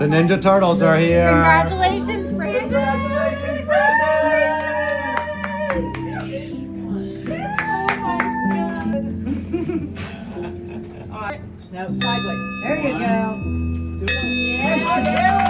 The Ninja Turtles are here. Congratulations, Brandon. Congratulations, Brandon. No, sideways. There you go. Yeah,